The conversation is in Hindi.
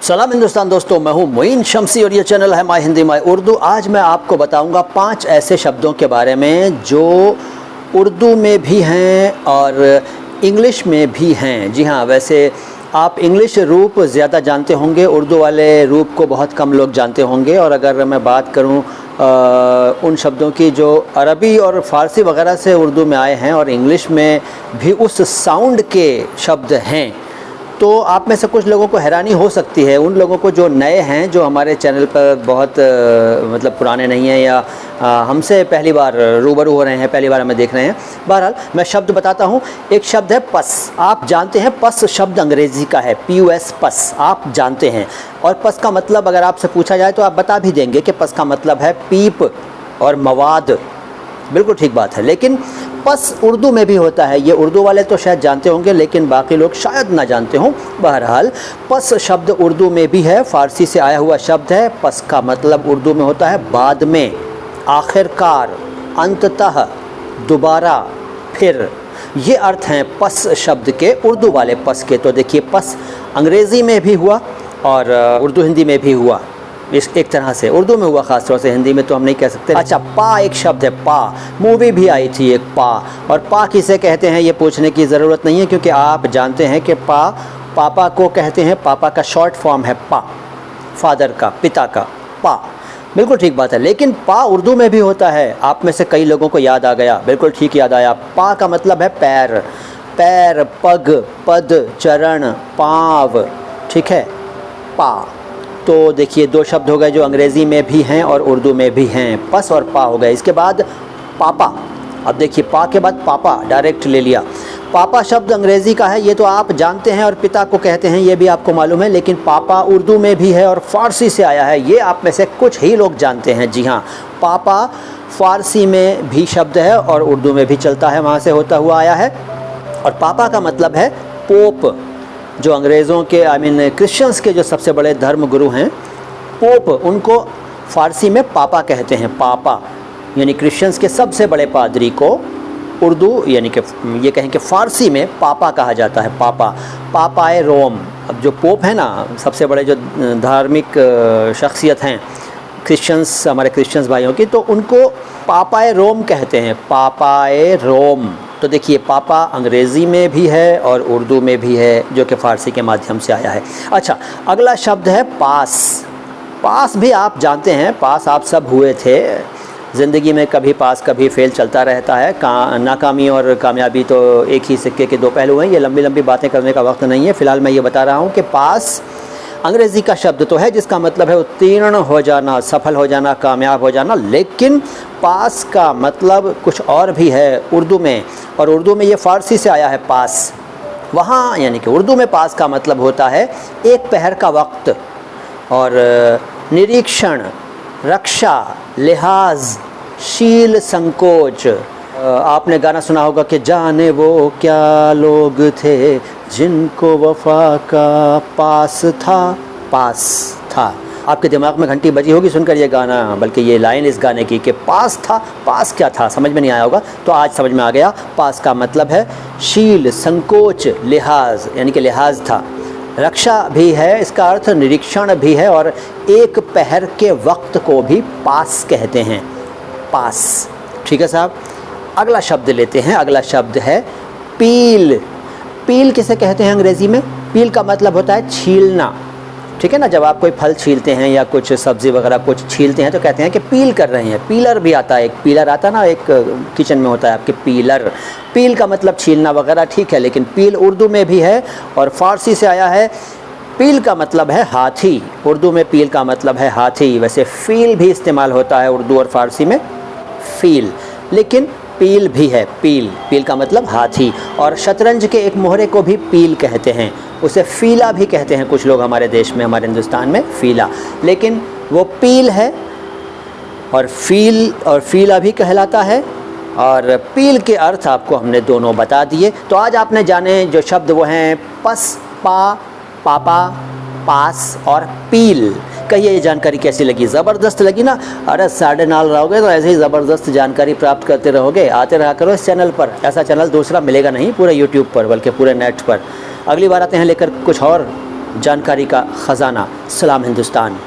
सलाम हिंदुस्तान दोस्तों, मैं हूं मोइन शम्सी और ये चैनल है माय हिंदी माय उर्दू। आज मैं आपको बताऊंगा 5 ऐसे शब्दों के बारे में जो उर्दू में भी हैं और इंग्लिश में भी हैं। जी हाँ, वैसे आप इंग्लिश रूप ज़्यादा जानते होंगे, उर्दू वाले रूप को बहुत कम लोग जानते होंगे। और अगर मैं बात करूं उन शब्दों की जो अरबी और फ़ारसी वगैरह से उर्दू में आए हैं और इंग्लिश में भी उस साउंड के शब्द हैं, तो आप में से कुछ लोगों को हैरानी हो सकती है। उन लोगों को जो नए हैं, जो हमारे चैनल पर बहुत मतलब पुराने नहीं हैं या हमसे पहली बार रूबरू हो रहे हैं, पहली बार हमें देख रहे हैं। बहरहाल मैं शब्द बताता हूँ। एक शब्द है पस। आप जानते हैं पस शब्द अंग्रेज़ी का है, PUS, पस आप जानते हैं। और पस का मतलब अगर आपसे पूछा जाए तो आप बता भी देंगे कि पस का मतलब है पीप और मवाद। बिल्कुल ठीक बात है। लेकिन पस उर्दू में भी होता है। ये उर्दू वाले तो शायद जानते होंगे, लेकिन बाकी लोग शायद ना जानते हों। बहरहाल पस शब्द उर्दू में भी है, फ़ारसी से आया हुआ शब्द है। पस का मतलब उर्दू में होता है बाद में, आखिरकार, अंततः, दोबारा, फिर। ये अर्थ हैं पस शब्द के, उर्दू वाले पस के। तो देखिए, पस अंग्रेज़ी में भी हुआ और उर्दू हिंदी में भी हुआ। इस एक तरह से उर्दू में हुआ, ख़ास तौर से हिंदी में तो हम नहीं कह सकते। अच्छा, पा एक शब्द है, पा। मूवी भी आई थी एक, पा। और पा किसे कहते हैं ये पूछने की ज़रूरत नहीं है, क्योंकि आप जानते हैं कि पा पापा को कहते हैं। पापा का शॉर्ट फॉर्म है पा, फादर का, पिता का, पा। बिल्कुल ठीक बात है। लेकिन पा उर्दू में भी होता है। आप में से कई लोगों को याद आ गया, बिल्कुल ठीक याद आया। पा का मतलब है पैर, पैर, पग, पद, चरण, पाँव। ठीक है, पा। तो देखिए, 2 शब्द हो गए जो अंग्रेज़ी में भी हैं और उर्दू में भी हैं, पस और पा हो गए। इसके बाद पापा। अब देखिए, पा के बाद पापा डायरेक्ट ले लिया। पापा शब्द अंग्रेज़ी का है, ये तो आप जानते हैं, और पिता को कहते हैं, ये भी आपको मालूम है। लेकिन पापा उर्दू में भी है और फ़ारसी से आया है, ये आप में से कुछ ही लोग जानते हैं। जी हाँ, पापा फ़ारसी में भी शब्द है और उर्दू में भी चलता है, वहाँ से होता हुआ आया है। और पापा का मतलब है पोप, जो अंग्रेज़ों के क्रिश्चियंस के जो सबसे बड़े धर्म गुरु हैं, पोप, उनको फ़ारसी में पापा कहते हैं। पापा यानी क्रिश्चियंस के सबसे बड़े पादरी को उर्दू यानी कि ये कहें कि फ़ारसी में पापा कहा जाता है। पापा, पापाए रोम। अब जो पोप है ना, सबसे बड़े जो धार्मिक शख्सियत हैं क्रिश्चियंस, हमारे क्रिश्चियंस भाइयों की, तो उनको पापाए रोम कहते हैं, पापाए रोम। तो देखिए, पापा अंग्रेज़ी में भी है और उर्दू में भी है, जो कि फ़ारसी के माध्यम से आया है। अच्छा, अगला शब्द है पास। पास भी आप जानते हैं, पास आप सब हुए थे। ज़िंदगी में कभी पास कभी फ़ेल चलता रहता है। नाकामी और कामयाबी तो एक ही सिक्के के 2 पहलू हैं। ये लंबी लंबी बातें करने का वक्त नहीं है। फ़िलहाल मैं ये बता रहा हूँ कि पास अंग्रेज़ी का शब्द तो है, जिसका मतलब है उत्तीर्ण हो जाना, सफल हो जाना, कामयाब हो जाना। लेकिन पास का मतलब कुछ और भी है उर्दू में, और उर्दू में ये फ़ारसी से आया है पास। वहाँ यानी कि उर्दू में पास का मतलब होता है एक पहर का वक्त, और निरीक्षण, रक्षा, लिहाज, शील, संकोच। आपने गाना सुना होगा कि जाने वो क्या लोग थे जिनको वफा का पास था, पास था। आपके दिमाग में घंटी बजी होगी सुनकर ये गाना, बल्कि ये लाइन इस गाने की कि पास था। पास क्या था समझ में नहीं आया होगा, तो आज समझ में आ गया। पास का मतलब है शील, संकोच, लिहाज, यानी कि लिहाज था। रक्षा भी है, इसका अर्थ निरीक्षण भी है, और एक पहर के वक्त को भी पास कहते हैं, पास। ठीक है साहब, अगला शब्द लेते हैं। अगला शब्द है पील। पील किसे कहते हैं अंग्रेज़ी में? पील का मतलब होता है छीलना। ठीक है ना, जब आप कोई फल छीलते हैं या कुछ सब्ज़ी वगैरह कुछ छीलते हैं तो कहते हैं कि पील कर रहे हैं। पीलर भी आता है, एक पीलर आता है ना, एक किचन में होता है आपके, पीलर। पील का मतलब छीलना वगैरह, ठीक है। लेकिन पील उर्दू में भी है और फ़ारसी से आया है। पील का मतलब है हाथी, उर्दू में पील का मतलब है हाथी। वैसे फ़ील भी इस्तेमाल होता है उर्दू और फ़ारसी में, फ़ील, लेकिन पील भी है। पील, पील का मतलब हाथी। और शतरंज के एक मोहरे को भी पील कहते हैं, उसे फ़ीला भी कहते हैं कुछ लोग हमारे देश में, हमारे हिंदुस्तान में, फ़ीला। लेकिन वो पील है और फ़ीला भी कहलाता है। और पील के अर्थ आपको हमने दोनों बता दिए। तो आज आपने जाने जो शब्द वो हैं पस, पा, पापा, पास और पील। कहिए ये जानकारी कैसी लगी? ज़बरदस्त लगी ना? अरे 9.5 रहोगे तो ऐसे ही ज़बरदस्त जानकारी प्राप्त करते रहोगे। आते रहा करो इस चैनल पर, ऐसा चैनल दूसरा मिलेगा नहीं पूरे यूट्यूब पर, बल्कि पूरे नेट पर। अगली बार आते हैं लेकर कुछ और जानकारी का ख़जाना। सलाम हिंदुस्तान।